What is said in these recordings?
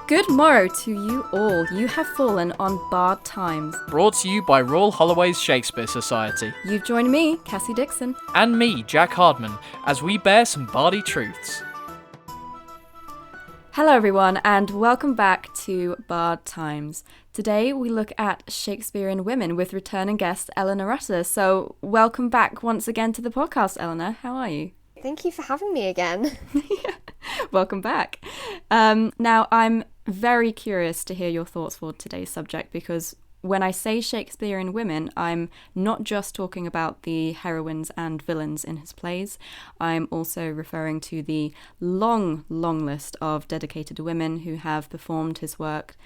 Good morrow to you all. You have fallen on Bard Times. Brought to you by RHUL Shakespeare Society. You've joined me, Cassie Dixon. And me, Jack Hardman, as we bear some bardy truths. Hello everyone, and welcome back to Bard Times. Today we look at Shakespearean women with returning guest Eleanor Rutter. So welcome back once again to the podcast, Eleanor. How are you? Thank you for having me again. Welcome back. Now, I'm very curious to hear your thoughts for today's subject, because when I say Shakespearean women, I'm not just talking about the heroines and villains in his plays. I'm also referring to the long list of dedicated women who have performed his worked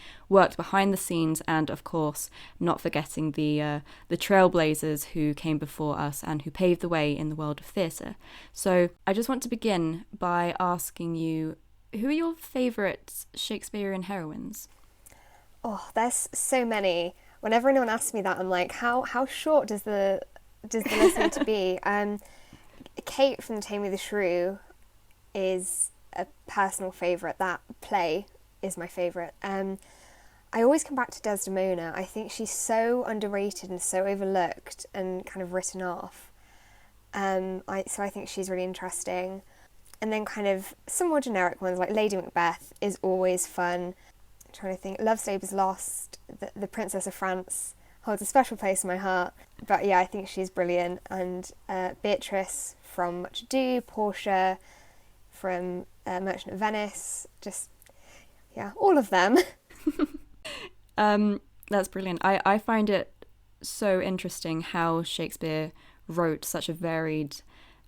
behind the scenes, and of course, not forgetting the trailblazers who came before us and who paved the way in the world of theatre. So I just want to begin by asking you, who are your favourite Shakespearean heroines? Oh, there's so many. Whenever anyone asks me that, I'm like, how short does the list need to be? Kate from The Taming of the Shrew is a personal favourite. That play is my favourite. I always come back to Desdemona. I think she's so underrated and so overlooked and kind of written off. So I think she's really interesting. And then kind of some more generic ones like Lady Macbeth is always fun. I'm trying to think. Love's Labour's Lost, the Princess of France holds a special place in my heart. But yeah, I think she's brilliant. And Beatrice from Much Ado, Portia from Merchant of Venice, just, yeah, all of them. That's brilliant. I find it so interesting how Shakespeare wrote such a varied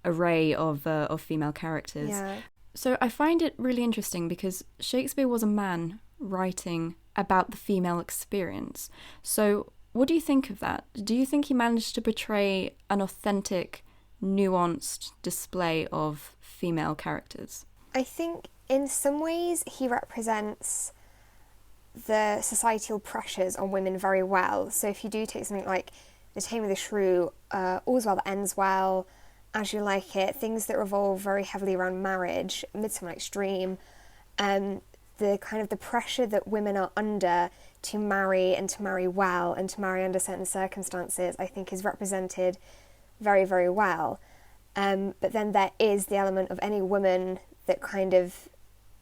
array of female characters. Yeah. So I find it really interesting because Shakespeare was a man writing about the female experience. So what do you think of that? Do you think he managed to portray an authentic, nuanced display of female characters? I think in some ways he represents the societal pressures on women very well. So if you do take something like The Taming of the Shrew, All's Well That Ends Well, As You Like It, things that revolve very heavily around marriage, Midsummer Night's Dream, the kind of the pressure that women are under to marry and to marry well and to marry under certain circumstances, I think is represented very, very well. But then there is the element of any woman that kind of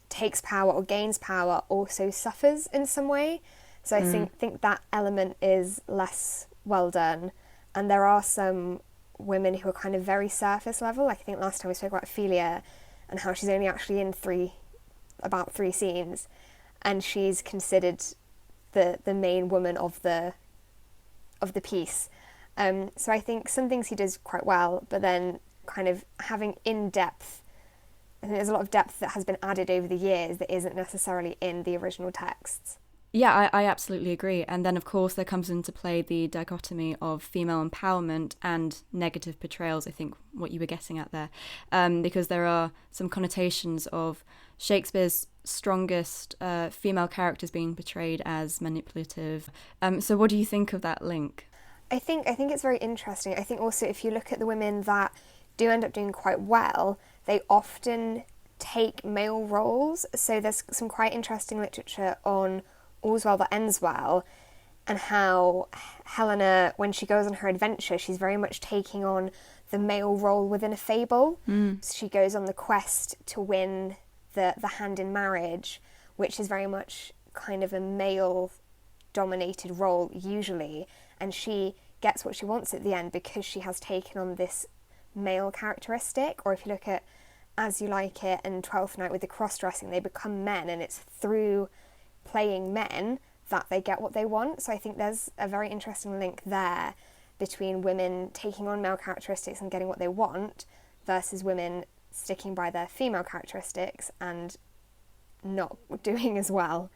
takes power or gains power also suffers in some way. So I think that element is less well done. And there are some women who are kind of very surface level. Like I think last time we spoke about Feiechter and how she's only actually in about three scenes, and she's considered the main woman of the piece. So I think some things he does quite well, but then kind of having in-depth, I think there's a lot of depth that has been added over the years that isn't necessarily in the original texts. Yeah, I absolutely agree. And then, of course, there comes into play the dichotomy of female empowerment and negative portrayals, I think what you were getting at there. Because there are some connotations of Shakespeare's strongest female characters being portrayed as manipulative. So what do you think of that link? I think it's very interesting. I think also if you look at the women that do end up doing quite well, they often take male roles. So there's some quite interesting literature on All's Well That Ends Well, and how Helena, when she goes on her adventure, she's very much taking on the male role within a fable. So she goes on the quest to win the hand in marriage, which is very much kind of a male-dominated role usually, and she gets what she wants at the end because she has taken on this male characteristic. Or if you look at As You Like It and Twelfth Night with the cross-dressing, they become men, and it's through playing men that they get what they want. So I think there's a very interesting link there between women taking on male characteristics and getting what they want versus women sticking by their female characteristics and not doing as well.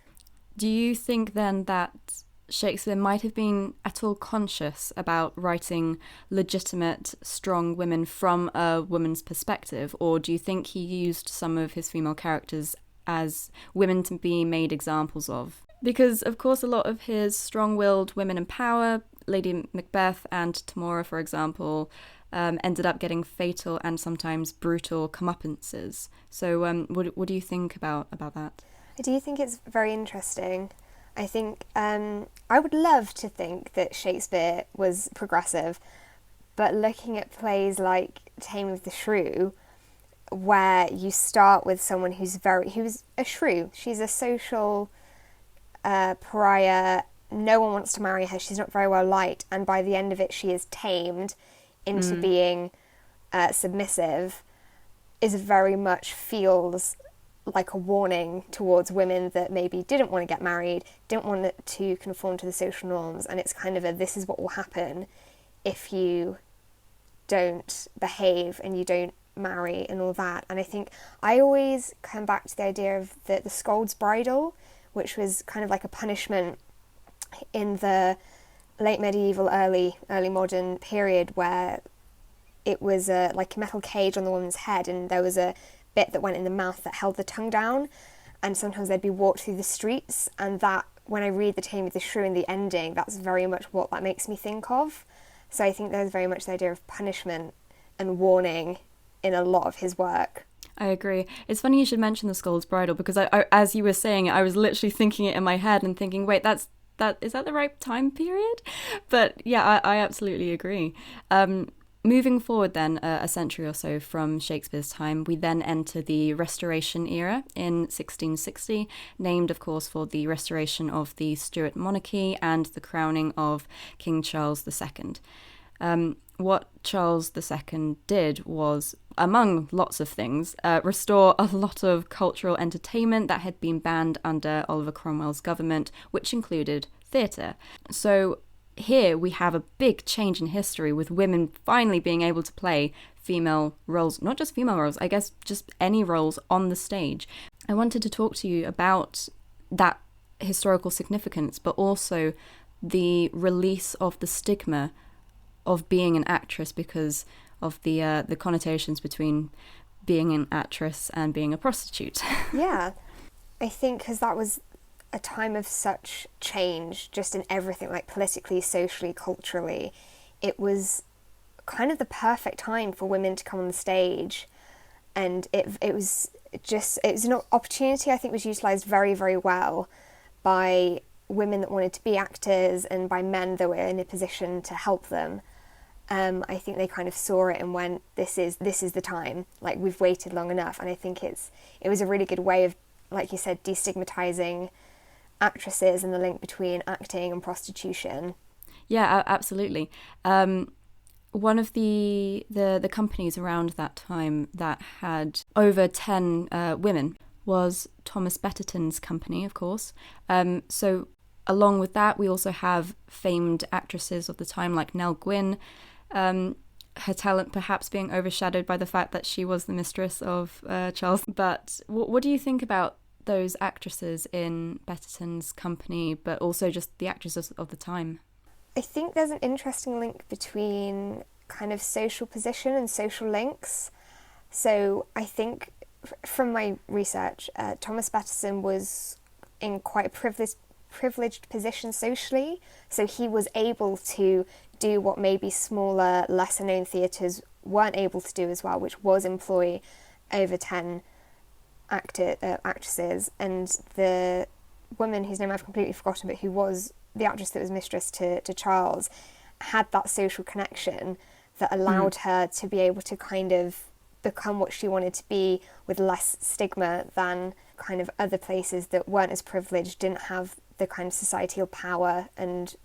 Do you think then that Shakespeare might have been at all conscious about writing legitimate, strong women from a woman's perspective, or do you think he used some of his female characters as women to be made examples of? Because, of course, a lot of his strong-willed women in power, Lady Macbeth and Tamora, for example, ended up getting fatal and sometimes brutal comeuppances. So what do you think about that? I do think it's very interesting. I think I would love to think that Shakespeare was progressive, but looking at plays like Taming of the Shrew, where you start with someone who's a shrew. She's a social pariah. No one wants to marry her. She's not very well liked, and by the end of it, she is tamed into being submissive. Is very much feels like a warning towards women that maybe didn't want to get married, didn't want to conform to the social norms, and it's kind of this is what will happen if you don't behave and you don't marry and all that. And I think I always come back to the idea of the scold's bridle, which was kind of like a punishment in the late medieval, early modern period, where it was like a metal cage on the woman's head, and there was a bit that went in the mouth that held the tongue down, and sometimes they'd be walked through the streets, and that, when I read The Taming of the Shrew in the ending, that's very much what that makes me think of. So I think there's very much the idea of punishment and warning in a lot of his work. I agree. It's funny you should mention the Scold's Bridle, because I as you were saying it, I was literally thinking it in my head and thinking, wait, is that the right time period? But yeah, I absolutely agree. Moving forward then a century or so from Shakespeare's time, we then enter the Restoration era in 1660, named of course for the restoration of the Stuart monarchy and the crowning of King Charles II. What Charles II did was, among lots of things, restore a lot of cultural entertainment that had been banned under Oliver Cromwell's government, which included theatre. So here we have a big change in history, with women finally being able to play female roles, not just female roles, I guess just any roles on the stage. I wanted to talk to you about that historical significance, but also the release of the stigma of being an actress because of the connotations between being an actress and being a prostitute. Yeah, I think because that was a time of such change just in everything, like politically, socially, culturally. It was kind of the perfect time for women to come on the stage, and it was an opportunity I think was utilised very, very well by women that wanted to be actors and by men that were in a position to help them. I think they kind of saw it and went, this is the time, like we've waited long enough. And I think it was a really good way of, like you said, destigmatizing actresses and the link between acting and prostitution. Yeah, absolutely. One of the companies around that time that had over 10 women was Thomas Betterton's company, of course. So along with that, we also have famed actresses of the time like Nell Gwyn, her talent perhaps being overshadowed by the fact that she was the mistress of Charles. But what do you think about those actresses in Betterton's company, but also just the actresses of the time? I think there's an interesting link between kind of social position and social links. So I think from my research, Thomas Betterton was in quite a privileged position socially, so he was able to do what maybe smaller, lesser known theatres weren't able to do as well, which was employ over 10 actresses. And the woman whose name I've completely forgotten, but who was the actress that was mistress to Charles, had that social connection that allowed her to be able to kind of become what she wanted to be with less stigma than kind of other places that weren't as privileged, didn't have the kind of societal power and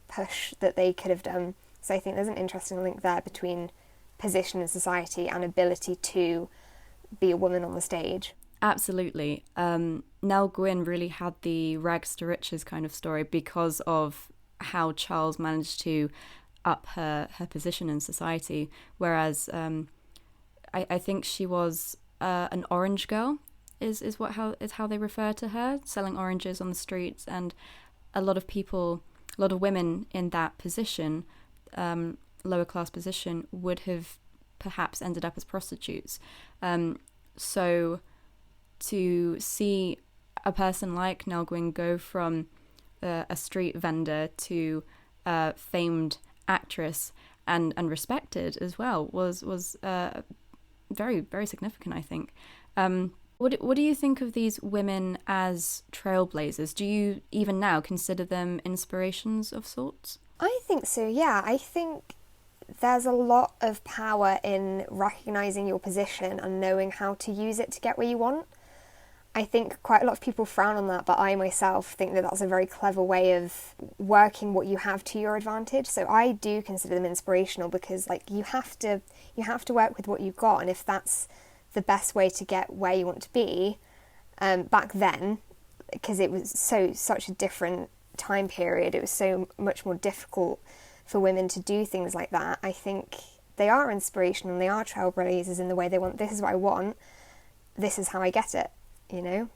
push that they could have done. So I think there's an interesting link there between position in society and ability to be a woman on the stage. Absolutely. Nell Gwyn really had the rags to riches kind of story because of how Charles managed to up her position in society, whereas I think she was an orange girl is how they refer to her, selling oranges on the streets, and a lot of women in that position, lower class position, would have perhaps ended up as prostitutes. So to see a person like Nell Gwyn go from a street vendor to a famed actress and what What do you think of these women as trailblazers? Do you even now consider them inspirations of sorts? I think so, yeah. I think there's a lot of power in recognising your position and knowing how to use it to get where you want. I think quite a lot of people frown on that, but I myself think that that's a very clever way of working what you have to your advantage. So I do consider them inspirational because, like, you have to work with what you've got, and if that's the best way to get where you want to be, back then, because it was such a different time period, it was so much more difficult for women to do things like that. I think they are inspirational and they are trailblazers in the way they want. This is what I want. This is how I get it. You know,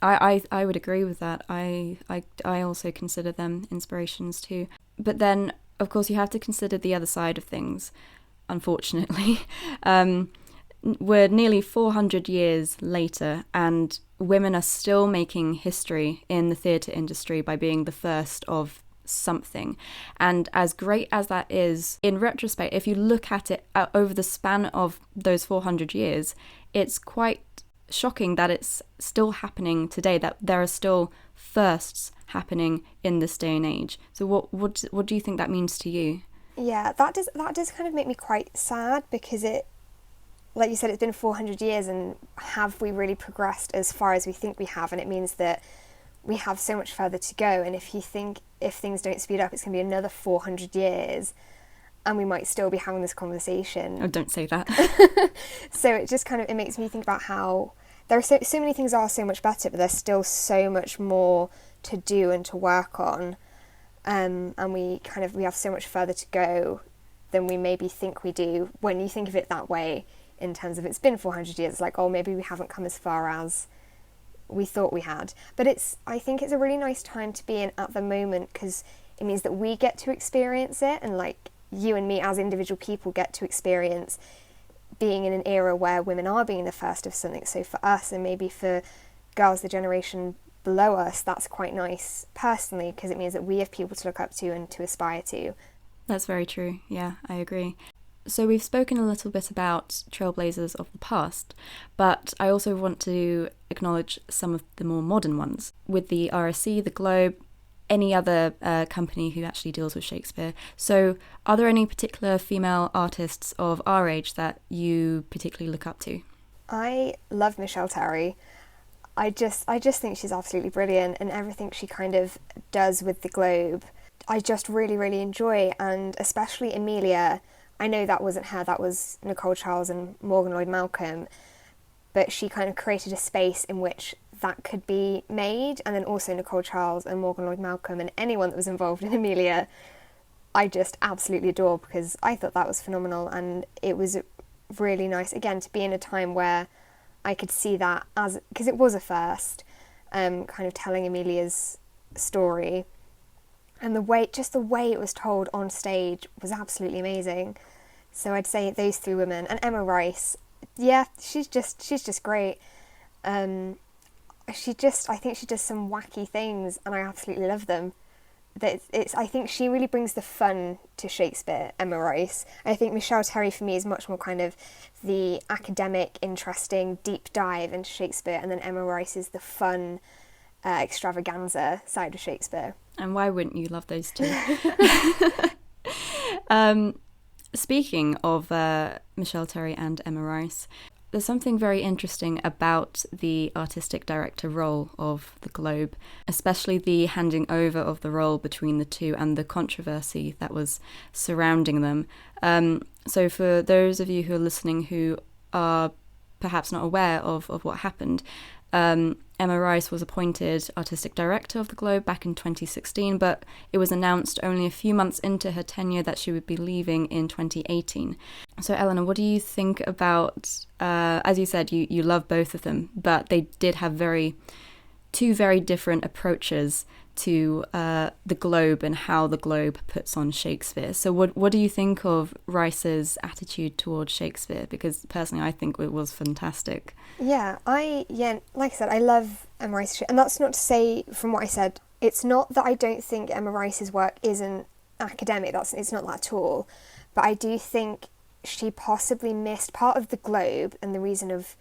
I would agree with that. I also consider them inspirations too. But then, of course, you have to consider the other side of things. Unfortunately, we're nearly 400 years later, and women are still making history in the theatre industry by being the first of something. And as great as that is, in retrospect, if you look at it over the span of those 400 years, it's quite shocking that it's still happening today, that there are still firsts happening in this day and age. So what do you think that means to you? Yeah, that does kind of make me quite sad, because it, like you said, it's been 400 years, and have we really progressed as far as we think we have? And it means that we have so much further to go, and if things don't speed up, it's going to be another 400 years and we might still be having this conversation. Oh, don't say that. So it just kind of, it makes me think about how there are so many things are so much better, but there's still so much more to do and to work on, and we have so much further to go than we maybe think we do. When you think of it that way, in terms of it's been 400 years, it's like, oh, maybe we haven't come as far as we thought we had. But I think it's a really nice time to be in at the moment, because it means that we get to experience it, and like you and me as individual people get to experience being in an era where women are being the first of something. So for us, and maybe for girls the generation below us, that's quite nice personally, because it means that we have people to look up to and to aspire to. That's very true. Yeah, I agree. So we've spoken a little bit about trailblazers of the past, but I also want to acknowledge some of the more modern ones. With the RSC, the Globe, any other company who actually deals with Shakespeare. So are there any particular female artists of our age that you particularly look up to? I love Michelle Terry. I just think she's absolutely brilliant, and everything she kind of does with the Globe, I just really, really enjoy. And especially Emilia, I know that wasn't her, that was Nicole Charles and Morgan Lloyd Malcolm, but she kind of created a space in which that could be made. And then also Nicole Charles and Morgan Lloyd Malcolm and anyone that was involved in Emilia, I just absolutely adore, because I thought that was phenomenal. And it was really nice, again, to be in a time where I could see that as, because it was a first, kind of telling Emilia's story. And the way it was told on stage was absolutely amazing. So I'd say those three women. And Emma Rice, yeah, she's just great. I think she does some wacky things, and I absolutely love them. I think she really brings the fun to Shakespeare, Emma Rice. I think Michelle Terry for me is much more kind of the academic, interesting, deep dive into Shakespeare, and then Emma Rice is the fun, extravaganza side of Shakespeare. And why wouldn't you love those two? Speaking of Michelle Terry and Emma Rice, there's something very interesting about the artistic director role of the Globe, especially the handing over of the role between the two and the controversy that was surrounding them. So for those of you who are listening who are perhaps not aware of what happened, Emma Rice was appointed artistic director of the Globe back in 2016, but it was announced only a few months into her tenure that she would be leaving in 2018. So Eleanor, what do you think about, as you said, you love both of them, but they did have two very different approaches to the Globe and how the Globe puts on Shakespeare. So what do you think of Rice's attitude towards Shakespeare? Because personally, I think it was fantastic. Yeah, like I said, I love Emma Rice, and that's not to say, from what I said, it's not that I don't think Emma Rice's work isn't academic. It's not that at all. But I do think she possibly missed part of the Globe, and the reason of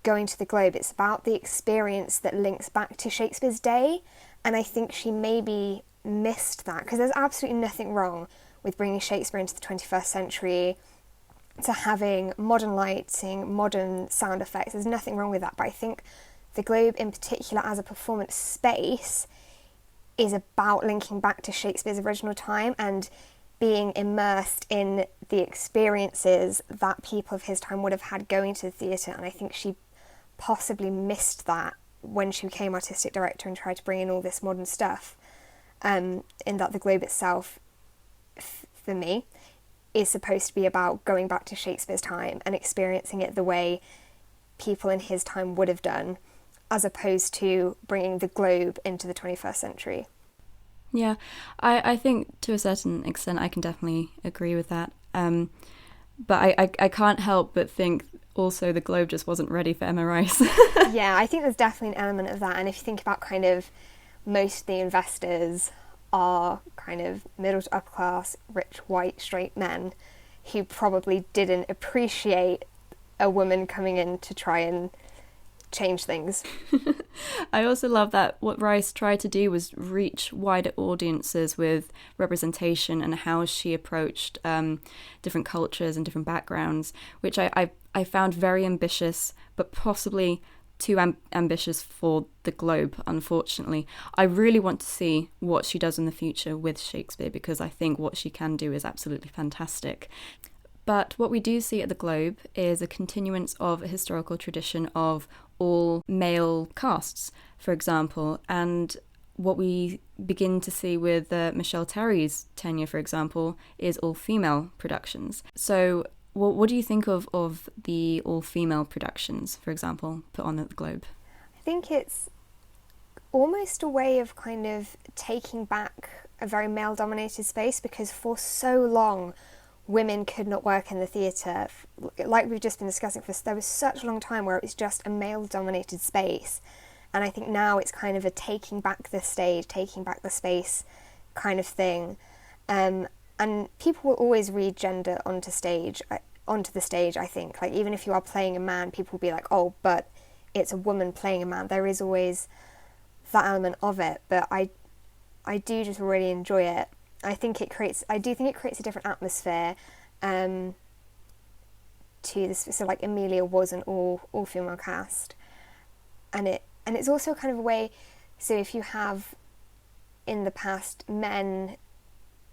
going to the Globe. It's about the experience that links back to Shakespeare's day. And I think she maybe missed that, because there's absolutely nothing wrong with bringing Shakespeare into the 21st century, to having modern lighting, modern sound effects. There's nothing wrong with that. But I think the Globe in particular as a performance space is about linking back to Shakespeare's original time and being immersed in the experiences that people of his time would have had going to the theatre. And I think she possibly missed that when she became artistic director and tried to bring in all this modern stuff, in that the Globe itself, for me, is supposed to be about going back to Shakespeare's time and experiencing it the way people in his time would have done, as opposed to bringing the Globe into the 21st century. Yeah, I think to a certain extent I can definitely agree with that. But I can't help but think also the Globe just wasn't ready for Emma Rice. Yeah, I think there's definitely an element of that. And if you think about kind of most of the investors are kind of middle to upper class, rich, white, straight men who probably didn't appreciate a woman coming in to try and change things. I also love that what Rice tried to do was reach wider audiences with representation and how she approached different cultures and different backgrounds, which I found very ambitious, but possibly too ambitious for the Globe, unfortunately. I really want to see what she does in the future with Shakespeare, because I think what she can do is absolutely fantastic. But what we do see at the Globe is a continuance of a historical tradition of all male casts, for example, and what we begin to see with Michelle Terry's tenure, for example, is all female productions. So what do you think of the all female productions, for example, put on at the Globe? I think it's almost a way of kind of taking back a very male dominated space, because for so long women could not work in the theatre. Like we've just been discussing, there was such a long time where it was just a male-dominated space. And I think now it's kind of a taking back the stage, taking back the space kind of thing. And people will always read gender onto the stage, I think. Like, even if you are playing a man, people will be like, oh, but it's a woman playing a man. There is always that element of it. But I do just really enjoy it. I do think it creates a different atmosphere to this. So like Emilia was an all female cast, and it's also kind of a way. So if you have in the past men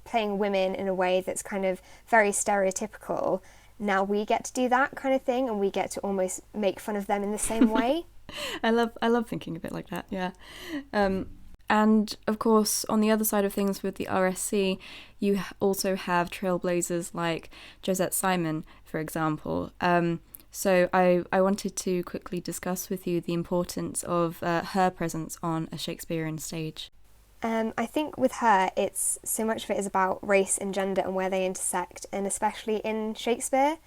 playing women in a way that's kind of very stereotypical, now we get to do that kind of thing, and we get to almost make fun of them in the same way. I love thinking of it like that. Yeah. And of course, on the other side of things with the RSC, you also have trailblazers like Josette Simon, for example. So I wanted to quickly discuss with you the importance of her presence on a Shakespearean stage. I think with her, it's so much of it is about race and gender and where they intersect, and especially in Shakespeare,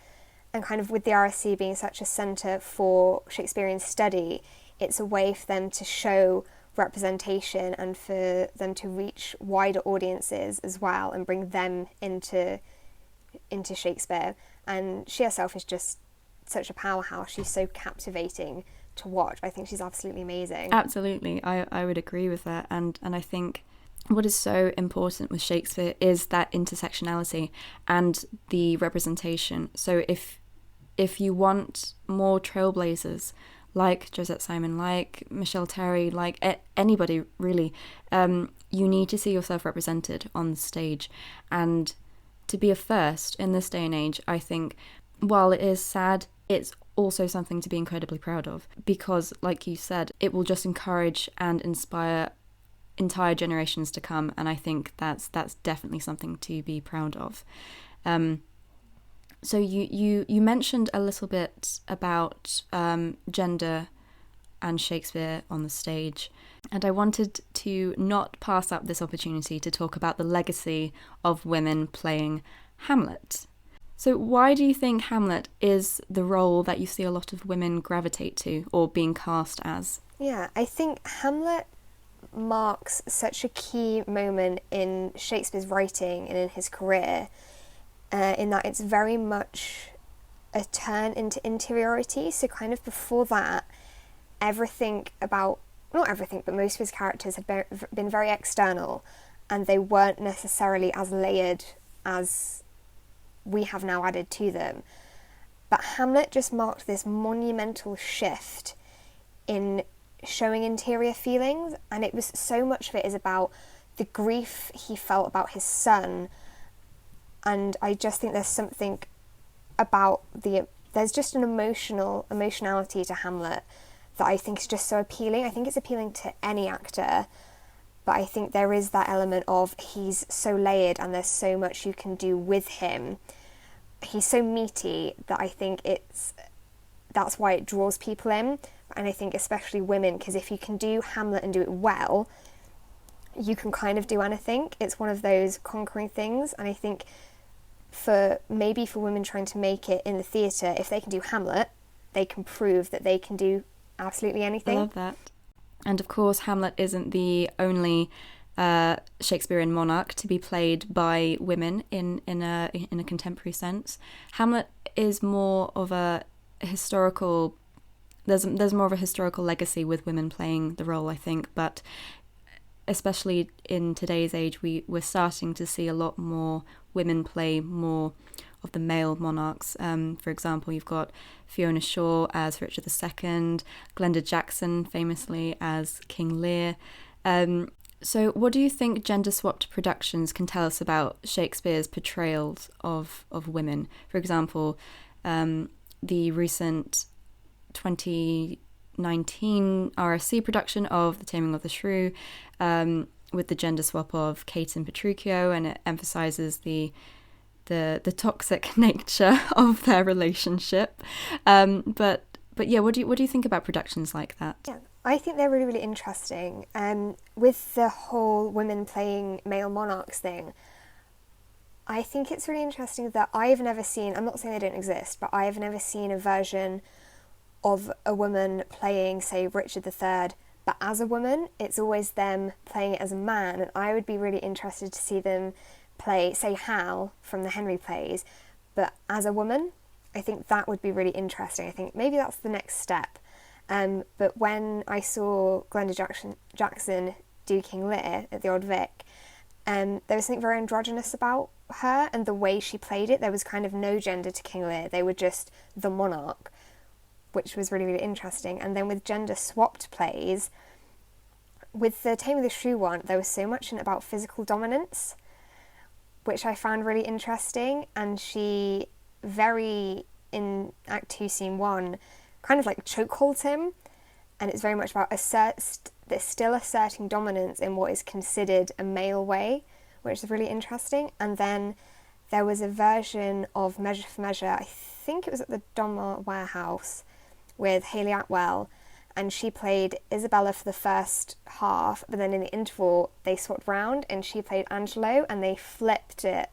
and kind of with the RSC being such a centre for Shakespearean study, it's a way for them to show representation and for them to reach wider audiences as well and bring them into Shakespeare. And she herself is just such a powerhouse. She's so captivating to watch. I think she's absolutely amazing. Absolutely, I would agree with that. And I think what is so important with Shakespeare is that intersectionality and the representation. So if you want more trailblazers like Josette Simon, like Michelle Terry, like anybody really, you need to see yourself represented on the stage. And to be a first in this day and age, I think, while it is sad, it's also something to be incredibly proud of, because, like you said, it will just encourage and inspire entire generations to come, and I think that's definitely something to be proud of. So you mentioned a little bit about gender and Shakespeare on the stage, and I wanted to not pass up this opportunity to talk about the legacy of women playing Hamlet. So why do you think Hamlet is the role that you see a lot of women gravitate to or being cast as? Yeah, I think Hamlet marks such a key moment in Shakespeare's writing and in his career, in that it's very much a turn into interiority. So kind of before that, everything about, not everything, but most of his characters had been very external, and they weren't necessarily as layered as we have now added to them. But Hamlet just marked this monumental shift in showing interior feelings, and it was so much of it is about the grief he felt about his son. And I just think there's something about there's just an emotionality to Hamlet that I think is just so appealing. I think it's appealing to any actor, but I think there is that element of he's so layered and there's so much you can do with him. He's so meaty that I think that's why it draws people in. And I think especially women, because if you can do Hamlet and do it well, you can kind of do anything. It's one of those conquering things. And I think for women trying to make it in the theatre, if they can do Hamlet, they can prove that they can do absolutely anything. I love that. And of course, Hamlet isn't the only Shakespearean monarch to be played by women in a contemporary sense. Hamlet is more of a historical. There's more of a historical legacy with women playing the role, I think, but especially in today's age, we're starting to see a lot more women play more of the male monarchs. For example, you've got Fiona Shaw as Richard II, Glenda Jackson famously as King Lear. So what do you think gender-swapped productions can tell us about Shakespeare's portrayals of women? For example, the recent 2019 RSC production of The Taming of the Shrew, with the gender swap of Kate and Petruchio, and it emphasises the toxic nature of their relationship. But yeah, what do you think about productions like that? Yeah, I think they're really, really interesting. With the whole women playing male monarchs thing, I think it's really interesting that I've never seen, I'm not saying they don't exist, but I've never seen a version of a woman playing, say, Richard III, but as a woman. It's always them playing it as a man, and I would be really interested to see them play, say, Hal from the Henry plays, but as a woman. I think that would be really interesting. I think maybe that's the next step. But when I saw Glenda Jackson do King Lear at the Old Vic, there was something very androgynous about her and the way she played it. There was kind of no gender to King Lear. They were just the monarch, which was really, really interesting. And then with gender-swapped plays, with the Taming of the Shrew one, there was so much in it about physical dominance, which I found really interesting. And she in Act 2, Scene 1, kind of like chokeholds him. And it's very much about still asserting dominance in what is considered a male way, which is really interesting. And then there was a version of Measure for Measure, I think it was at the Donmar Warehouse, with Hayley Atwell, and she played Isabella for the first half, but then in the interval they swapped round and she played Angelo, and they flipped it.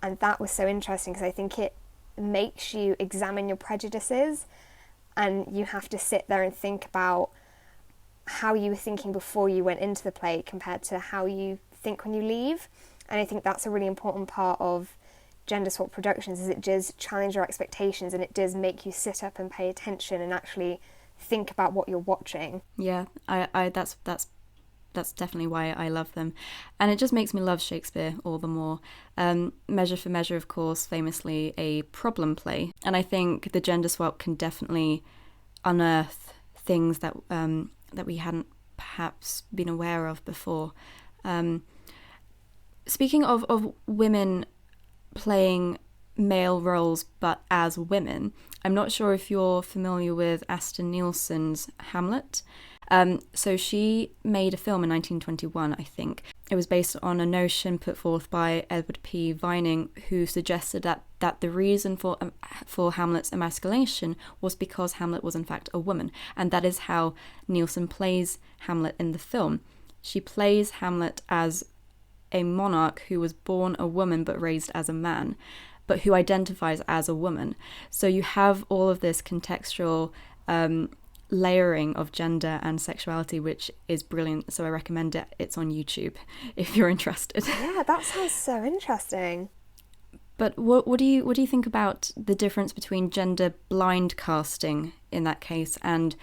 And that was so interesting because I think it makes you examine your prejudices, and you have to sit there and think about how you were thinking before you went into the play compared to how you think when you leave. And I think that's a really important part of gender swap productions, is it does challenge your expectations, and it does make you sit up and pay attention and actually think about what you're watching. Yeah, I that's definitely why I love them, and it just makes me love Shakespeare all the more. Measure for Measure, of course, famously a problem play, and I think the gender swap can definitely unearth things that that we hadn't perhaps been aware of before. Speaking of women playing male roles but as women, I'm not sure if you're familiar with Asta Nielsen's Hamlet. So she made a film in 1921, I think. It was based on a notion put forth by Edward P. Vining, who suggested that the reason for Hamlet's emasculation was because Hamlet was in fact a woman, and that is how Nielsen plays Hamlet in the film. She plays Hamlet as a monarch who was born a woman but raised as a man, but who identifies as a woman. So you have all of this contextual layering of gender and sexuality, which is brilliant. So I recommend it. It's on YouTube if you're interested. Yeah, that sounds so interesting. But what do you think about the difference between gender blind casting in that case and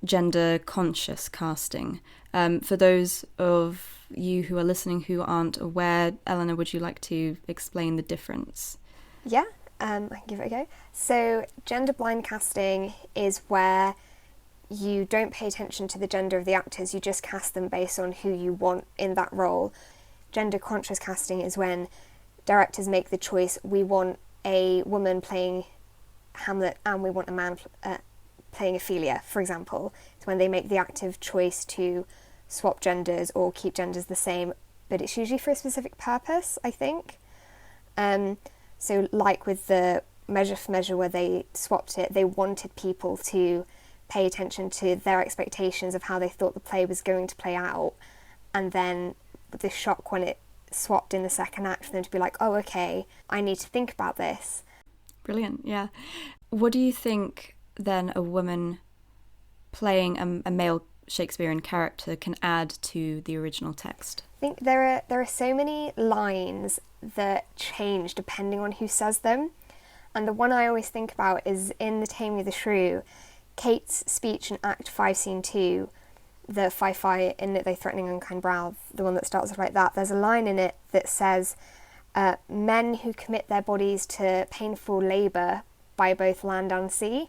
gender conscious casting? For those of you who are listening who aren't aware, Eleanor, would you like to explain the difference? Yeah, I can give it a go. So gender blind casting is where you don't pay attention to the gender of the actors, you just cast them based on who you want in that role. Gender conscious casting is when directors make the choice, we want a woman playing Hamlet and we want a man playing Ophelia, for example. It's when they make the active choice to swap genders or keep genders the same, but it's usually for a specific purpose, I think. So like with the Measure for Measure where they swapped it, they wanted people to pay attention to their expectations of how they thought the play was going to play out, and then the shock when it swapped in the second act for them to be like, oh, okay, I need to think about this. Brilliant, yeah. What do you think then a woman playing a male Shakespearean character can add to the original text? I think there are so many lines that change depending on who says them, and the one I always think about is in The Taming of the Shrew, Kate's speech in Act 5, Scene 2, the Feiechter in They Threatening Unkind Brow, the one that starts off like that, there's a line in it that says, men who commit their bodies to painful labour by both land and sea.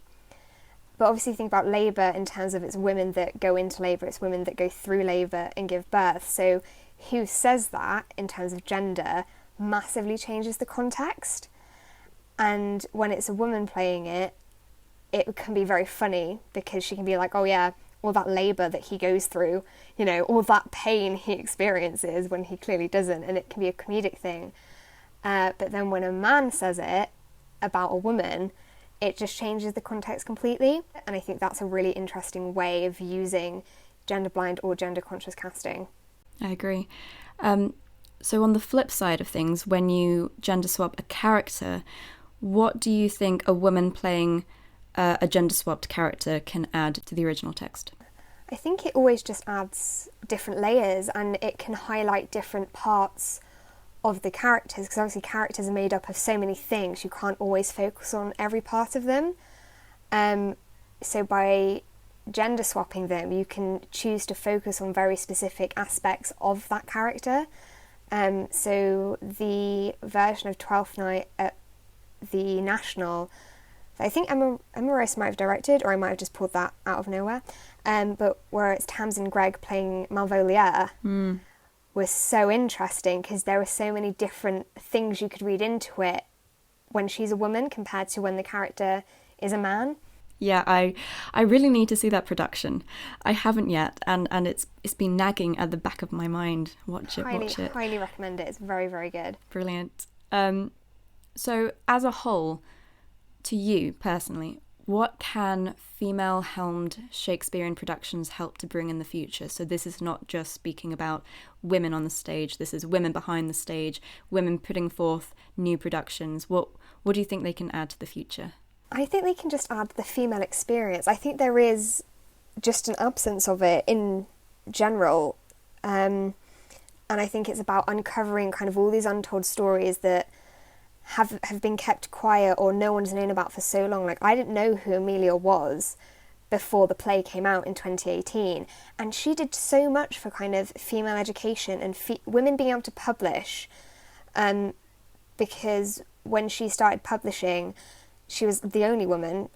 But obviously think about labour in terms of it's women that go into labour, it's women that go through labour and give birth. So who says that in terms of gender massively changes the context. And when it's a woman playing it, it can be very funny because she can be like, oh yeah, all that labour that he goes through, you know, all that pain he experiences when he clearly doesn't, and it can be a comedic thing. But then when a man says it about a woman, it just changes the context completely, and I think that's a really interesting way of using gender blind or gender conscious casting. I agree. So on the flip side of things, when you gender swap a character, what do you think a woman playing a gender-swapped character can add to the original text? I think it always just adds different layers, and it can highlight different parts of the characters, because obviously characters are made up of so many things, you can't always focus on every part of them. So by gender swapping them, you can choose to focus on very specific aspects of that character. So the version of Twelfth Night at the National, I think Emma Rice might have directed, or I might have just pulled that out of nowhere, but where it's Tamsin Greig playing Malvolio was so interesting because there were so many different things you could read into it when she's a woman compared to when the character is a man. Yeah, I really need to see that production. I haven't yet, and it's been nagging at the back of my mind. Watch it. Highly recommend it. It's very, very good. Brilliant. So as a whole, to you personally, what can female-helmed Shakespearean productions help to bring in the future? So this is not just speaking about women on the stage, this is women behind the stage, women putting forth new productions. What do you think they can add to the future? I think they can just add the female experience. I think there is just an absence of it in general. And I think it's about uncovering kind of all these untold stories that have been kept quiet or no one's known about for so long. Like, I didn't know who Amelia was before the play came out in 2018, and she did so much for kind of female education and women being able to publish, because when she started publishing, she was the only woman,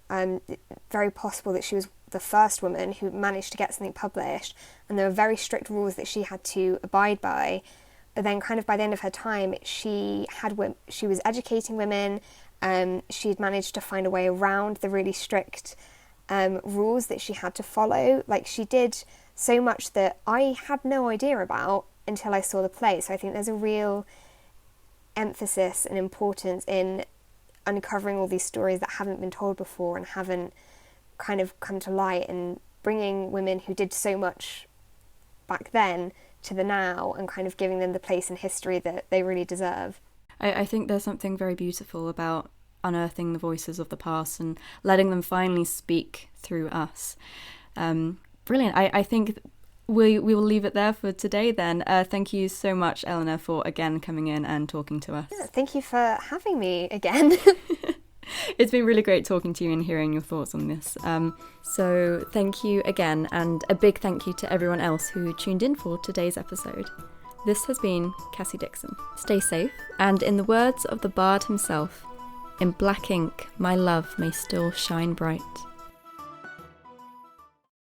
very possible that she was the first woman who managed to get something published, and there were very strict rules that she had to abide by. But then kind of by the end of her time, she was educating women, she'd managed to find a way around the really strict rules that she had to follow. Like, she did so much that I had no idea about until I saw the play. So I think there's a real emphasis and importance in uncovering all these stories that haven't been told before and haven't kind of come to light, and bringing women who did so much back then to the now and kind of giving them the place in history that they really deserve. I think there's something very beautiful about unearthing the voices of the past and letting them finally speak through us. Brilliant. I think we will leave it there for today then. Thank you so much, Eleanor, for again coming in and talking to us. Yeah, thank you for having me again. It's been really great talking to you and hearing your thoughts on this. So thank you again, and a big thank you to everyone else who tuned in for today's episode. This has been Cassie Dixon. Stay safe, and in the words of the bard himself, in black ink my love may still shine bright.